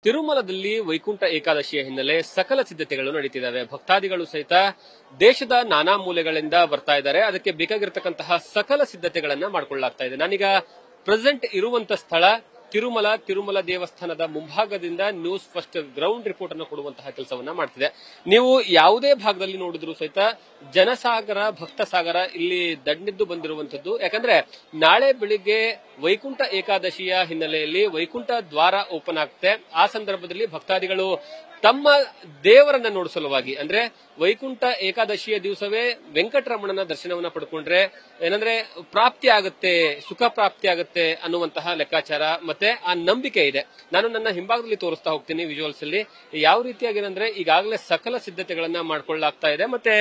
ತಿರುಮಲದಲ್ಲಿ ವೈಕುಂಠ ಏಕಾದಶಿಯ ಹಿನ್ನೆಲೆ ಸಕಲ ಸಿದ್ಧತೆಗಳು ನಡೀತಿದ್ದಾವೆ. ಭಕ್ತಾದಿಗಳು ಸಹಿತ ದೇಶದ ನಾನಾ ಮೂಲೆಗಳಿಂದ ಬರ್ತಾ ಇದ್ದಾರೆ. ಅದಕ್ಕೆ ಬೇಕಾಗಿರತಕ್ಕಂತಹ ಸಕಲ ಸಿದ್ಧತೆಗಳನ್ನ ಮಾಡಿಕೊಳ್ಳಲಾಗ್ತಾ ಇದೆ. ನಾನೀಗ ಪ್ರೆಸೆಂಟ್ ಇರುವಂತ ಸ್ಥಳ ತಿರುಮಲ ದೇವಸ್ಥಾನದ ಮುಂಭಾಗದಿಂದ ನ್ಯೂಸ್ ಫಸ್ಟ್ ಗ್ರೌಂಡ್ ರಿಪೋರ್ಟ್ ಅನ್ನು ಕೊಡುವಂತಹ ಕೆಲಸವನ್ನ ಮಾಡ್ತಿದೆ. ನೀವು ಯಾವುದೇ ಭಾಗದಲ್ಲಿ ನೋಡಿದ್ರು ಸಹಿತ ಜನಸಾಗರ ಭಕ್ತ ಸಾಗರ ಇಲ್ಲಿ ದಂಡೆದ್ದು ಬಂದಿರುವಂತದ್ದು. ಯಾಕಂದ್ರೆ ನಾಳೆ ಬೆಳಿಗ್ಗೆ ವೈಕುಂಠ ಏಕಾದಶಿಯ ಹಿನ್ನೆಲೆಯಲ್ಲಿ ವೈಕುಂಠ ದ್ವಾರ ಓಪನ್ ಆಗುತ್ತೆ. ಆ ಸಂದರ್ಭದಲ್ಲಿ ಭಕ್ತಾದಿಗಳು ತಮ್ಮ ದೇವರನ್ನ ನೋಡುವ ಸಲುವಾಗಿ ಅಂದ್ರೆ ವೈಕುಂಠ ಏಕಾದಶಿಯ ದಿವಸವೇ ವೆಂಕಟರಮಣನ ದರ್ಶನವನ್ನ ಪಡ್ಕೊಂಡ್ರೆ ಏನಂದ್ರೆ ಪ್ರಾಪ್ತಿ ಆಗುತ್ತೆ, ಸುಖ ಪ್ರಾಪ್ತಿ ಆಗುತ್ತೆ ಅನ್ನುವಂತಹ ಲೆಕ್ಕಾಚಾರ ಮತ್ತೆ ಆ ನಂಬಿಕೆ ಇದೆ. ನಾನು ನನ್ನ ಹಿಂಭಾಗದಲ್ಲಿ ತೋರಿಸ್ತಾ ಹೋಗ್ತೀನಿ ವಿಜುವಲ್ಸ್ ಅಲ್ಲಿ ಯಾವ ರೀತಿಯಾಗಿ ಏನಂದ್ರೆ ಈಗಾಗಲೇ ಸಕಲ ಸಿದ್ಧತೆಗಳನ್ನ ಮಾಡ್ಕೊಳ್ಳಲಾಗ್ತಾ ಇದೆ. ಮತ್ತೆ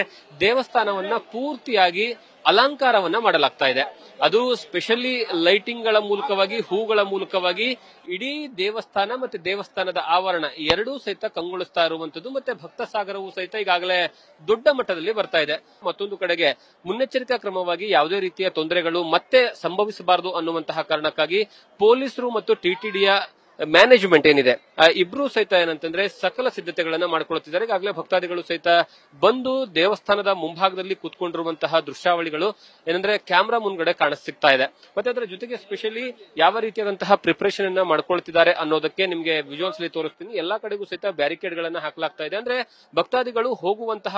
ದೇವಸ್ಥಾನವನ್ನ ಪೂರ್ತಿಯಾಗಿ ಅಲಂಕಾರವನ್ನ ಮಾಡಲಾಗ್ತಾ ಇದೆ. ಅದು ಸ್ಪೆಷಲಿ ಲೈಟಿಂಗ್ ಗಳ ಮೂಲಕವಾಗಿ, ಹೂಗಳ ಮೂಲಕವಾಗಿ ಇಡೀ ದೇವಸ್ಥಾನ ಮತ್ತೆ ದೇವಸ್ಥಾನದ ಆವರಣ ಎರಡೂ ಸಹಿತ ಕಂಗೊಳಿಸ್ತಾ ಇರುವಂತದ್ದು. ಮತ್ತೆ ಭಕ್ತ ಸಾಗರವು ಸಹಿತ ಈಗಾಗಲೇ ದೊಡ್ಡ ಮಟ್ಟದಲ್ಲಿ ಬರ್ತಾ ಇದೆ. ಮತ್ತೊಂದು ಕಡೆಗೆ ಮುನ್ನೆಚ್ಚರಿಕಾ ಕ್ರಮವಾಗಿ ಯಾವುದೇ ರೀತಿಯ ತೊಂದರೆಗಳು ಮತ್ತೆ ಸಂಭವಿಸಬಾರದು ಅನ್ನುವಂತಹ ಕಾರಣಕ್ಕಾಗಿ ಪೊಲೀಸರು ಮತ್ತು ಟಿಟಿಡಿಯ ಮ್ಯಾನೇಜ್ಮೆಂಟ್ ಏನಿದೆ ಇಬ್ರು ಸಹಿತ ಏನಂತಂದ್ರೆ ಸಕಲ ಸಿದ್ಧತೆಗಳನ್ನ ಮಾಡ್ಕೊಳ್ತಿದ್ದಾರೆ. ಈಗಾಗಲೇ ಭಕ್ತಾದಿಗಳು ಸಹಿತ ಬಂದು ದೇವಸ್ಥಾನದ ಮುಂಭಾಗದಲ್ಲಿ ಕೂತ್ಕೊಂಡಿರುವಂತಹ ದೃಶ್ಯಾವಳಿಗಳು ಏನಂದ್ರೆ ಕ್ಯಾಮ್ರಾ ಮುಂದ್ಗಡೆ ಕಾಣಿಸ್ತಾ ಇದೆ. ಮತ್ತೆ ಅದರ ಜೊತೆಗೆ ಸ್ಪೆಷಲಿ ಯಾವ ರೀತಿಯಾದಂತಹ ಪ್ರಿಪರೇಷನ್ ಅನ್ನ ಮಾಡ್ಕೊಳ್ತಿದ್ದಾರೆ ಅನ್ನೋದಕ್ಕೆ ನಿಮ್ಗೆ ವಿಜುವಲ್ಸ್ ಅಲ್ಲಿ ತೋರಿಸ್ತೀನಿ. ಎಲ್ಲಾ ಕಡೆಗೂ ಸಹಿತ ಬ್ಯಾರಿಕೇಡ್ ಗಳನ್ನ ಹಾಕಲಾಗ್ತಾ ಇದೆ. ಅಂದ್ರೆ ಭಕ್ತಾದಿಗಳು ಹೋಗುವಂತಹ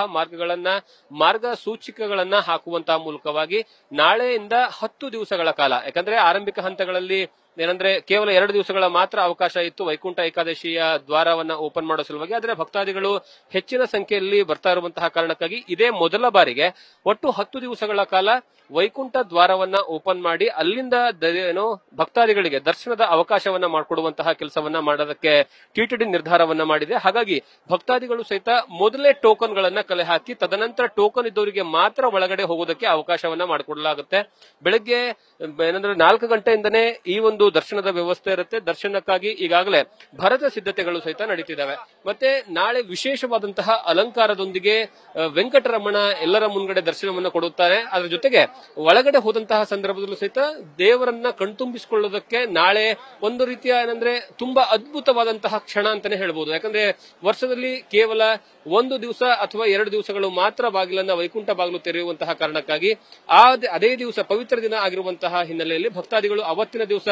ಮಾರ್ಗ ಸೂಚಿಕೆಗಳನ್ನ ಹಾಕುವಂತಹ ಮೂಲಕವಾಗಿ ನಾಳೆಯಿಂದ 10 ದಿವಸಗಳ ಕಾಲ, ಯಾಕಂದ್ರೆ ಆರಂಭಿಕ ಹಂತಗಳಲ್ಲಿ ಏನಂದ್ರೆ ಕೇವಲ 2 ದಿವಸಗಳ ಮಾತ್ರ ಅವಕಾಶ ಇತ್ತು ವೈಕುಂಠ ಏಕಾದಶಿಯ ದ್ವಾರವನ್ನ ಓಪನ್ ಮಾಡೋ ಸಲುವಾಗಿ. ಆದ್ರೆ ಭಕ್ತಾದಿಗಳು ಹೆಚ್ಚಿನ ಸಂಖ್ಯೆಯಲ್ಲಿ ಬರ್ತಾ ಇರುವಂತಹ ಕಾರಣಕ್ಕಾಗಿ ಇದೇ ಮೊದಲ ಬಾರಿಗೆ ಒಟ್ಟು 10 ದಿವಸಗಳ ಕಾಲ ವೈಕುಂಠ ದ್ವಾರವನ್ನ ಓಪನ್ ಮಾಡಿ ಅಲ್ಲಿಂದ ಭಕ್ತಾದಿಗಳಿಗೆ ದರ್ಶನದ ಅವಕಾಶವನ್ನ ಮಾಡಿಕೊಡುವಂತಹ ಕೆಲಸವನ್ನ ಮಾಡೋದಕ್ಕೆ ಟಿಟಿಡಿ ನಿರ್ಧಾರವನ್ನ ಮಾಡಿದೆ. ಹಾಗಾಗಿ ಭಕ್ತಾದಿಗಳು ಸಹಿತ ಮೊದಲೇ ಟೋಕನ್ ಗಳನ್ನ ಕಲೆ ಹಾಕಿ ತದನಂತರ ಟೋಕನ್ ಇದ್ದವರಿಗೆ ಮಾತ್ರ ಒಳಗಡೆ ಹೋಗೋದಕ್ಕೆ ಅವಕಾಶವನ್ನ ಮಾಡಿಕೊಡಲಾಗುತ್ತೆ. ಬೆಳಗ್ಗೆ ಏನಂದ್ರೆ 4 ಗಂಟೆಯಿಂದನೇ ಈ ಒಂದು ದರ್ಶನದ ವ್ಯವಸ್ಥೆ ಇರುತ್ತೆ. ದರ್ಶನಕ್ಕಾಗಿ ಈಗಾಗಲೇ ಭರದ ಸಿದ್ಧತೆಗಳು ಸಹಿತ ನಡೀತಿದ್ದಾವೆ. ಮತ್ತೆ ನಾಳೆ ವಿಶೇಷವಾದಂತಹ ಅಲಂಕಾರದೊಂದಿಗೆ ವೆಂಕಟರಮಣ ಎಲ್ಲರ ಮುಂದ್ಗಡೆ ದರ್ಶನವನ್ನ ಕೊಡುತ್ತಾರೆ. ಅದರ ಜೊತೆಗೆ ಒಳಗಡೆ ಹೋದಂತಹ ಸಂದರ್ಭದಲ್ಲೂ ಸಹಿತ ದೇವರನ್ನ ಕಣ್ತುಂಬಿಸಿಕೊಳ್ಳೋದಕ್ಕೆ ನಾಳೆ ಒಂದು ರೀತಿಯ ಏನಂದ್ರೆ ತುಂಬಾ ಅದ್ಭುತವಾದಂತಹ ಕ್ಷಣ ಅಂತಾನೆ ಹೇಳ್ಬೋದು. ಯಾಕಂದ್ರೆ ವರ್ಷದಲ್ಲಿ ಕೇವಲ 1 ದಿವಸ ಅಥವಾ 2 ದಿವಸಗಳು ಮಾತ್ರ ಬಾಗಿಲನ್ನ ವೈಕುಂಠ ಬಾಗಿಲು ತೆರೆಯುವಂತಹ ಕಾರಣಕ್ಕಾಗಿ ಅದೇ ದಿವಸ ಪವಿತ್ರ ದಿನ ಆಗಿರುವಂತಹ ಹಿನ್ನೆಲೆಯಲ್ಲಿ ಭಕ್ತಾದಿಗಳು ಅವತ್ತಿನ ದಿವಸ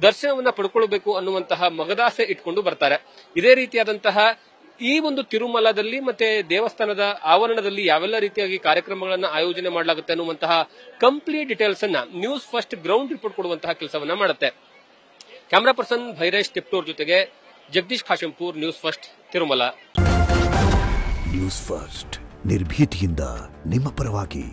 ದರ್ಶನವನ್ನ ಪಡ್ಕೊಳ್ಬೇಕು ಅನ್ನುವಂತಹ ಮಗದಾಸೆ ಇಟ್ಕೊಂಡು ಬರ್ತಾರೆ. ಇದೇ ರೀತಿಯಾದಂತಹ ಈ ಒಂದು ತಿರುಮಲದಲ್ಲಿ ಮತ್ತೆ ದೇವಸ್ಥಾನದ ಆವರಣದಲ್ಲಿ ಯಾವೆಲ್ಲ ರೀತಿಯಾಗಿ ಕಾರ್ಯಕ್ರಮಗಳನ್ನ ಆಯೋಜನೆ ಮಾಡಲಾಗುತ್ತೆ ಅನ್ನುವಂತಹ ಕಂಪ್ಲೀಟ್ ಡೀಟೇಲ್ಸ್ ಅನ್ನ ನ್ಯೂಸ್ ಫಸ್ಟ್ ಗ್ರೌಂಡ್ ರಿಪೋರ್ಟ್ ಕೊಡುವಂತಹ ಕೆಲಸವನ್ನ ಮಾಡುತ್ತೆ. ಕ್ಯಾಮರಾ ಪರ್ಸನ್ ಭೈರೇಶ್ ಟಿಪ್ಟೂರ್ ಜೊತೆಗೆ Jagadish Khashampur, News First Tirumala. News First ನಿರ್ಭೀತಿಯಿಂದ ನಿಮ್ಮ ಪರವಾಗಿ.